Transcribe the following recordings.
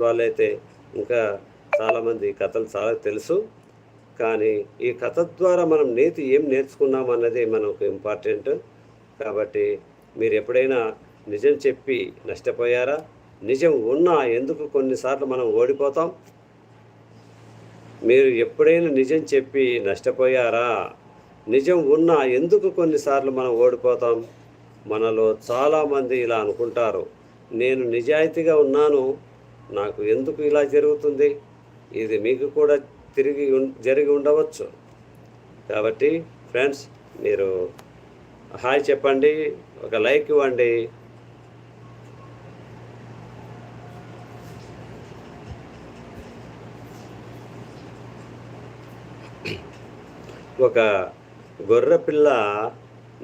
వాళ్ళైతే ఇంకా చాలామంది కథలు చాలా తెలుసు. కానీ ఈ కథ ద్వారా మనం నీతి ఏం నేర్చుకున్నాం అన్నది మనకు ఇంపార్టెంట్. కాబట్టి మీరు ఎప్పుడైనా నిజం చెప్పి నష్టపోయారా? నిజం ఉన్నా ఎందుకు కొన్నిసార్లు మనం ఓడిపోతాం? మీరు ఎప్పుడైనా నిజం చెప్పి నష్టపోయారా? నిజం ఉన్నా ఎందుకు కొన్నిసార్లు మనం ఓడిపోతాం? మనలో చాలామంది ఇలా అనుకుంటారు, నేను నిజాయితీగా ఉన్నాను, నాకు ఎందుకు ఇలా జరుగుతుంది? ఇది మీకు కూడా జరిగి ఉండవచ్చు. కాబట్టి ఫ్రెండ్స్, మీరు హాయ్ చెప్పండి, ఒక లైక్ ఇవ్వండి. ఒక గొర్రెపిల్ల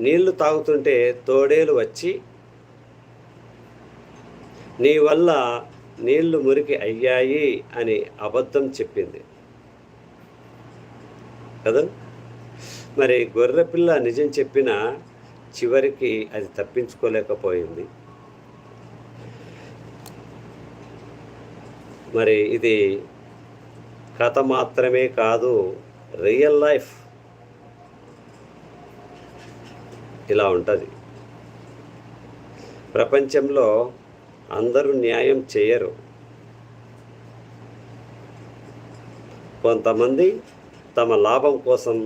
నీళ్లు తాగుతుంటే తోడేలు వచ్చి, నీ వల్ల నీళ్లు మురికి అయ్యాయి అని అబద్ధం చెప్పింది కదా. మరి గొర్రెపిల్ల నిజం చెప్పిన చివరికి అది తప్పించుకోలేకపోయింది. మరి ఇది కథ మాత్రమే కాదు, రియల్ లైఫ్ ఇలా ఉంటుంది. ప్రపంచంలో అందరూ న్యాయం చేయరు. కొంతమంది తమ లాభం కోసం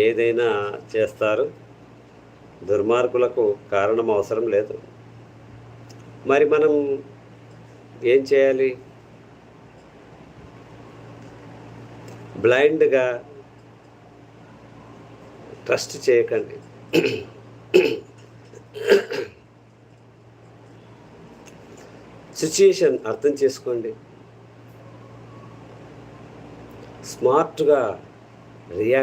ఏదైనా చేస్తారు. దుర్మార్గులకు కారణం అవసరం లేదు. మరి మనం ఏం చేయాలి? బ్లైండ్గా ట్రస్ట్ చేయకండి. సిచ్యుయేషన్ అర్థం చేసుకోండి. స్మార్ట్గా రియాక్ట్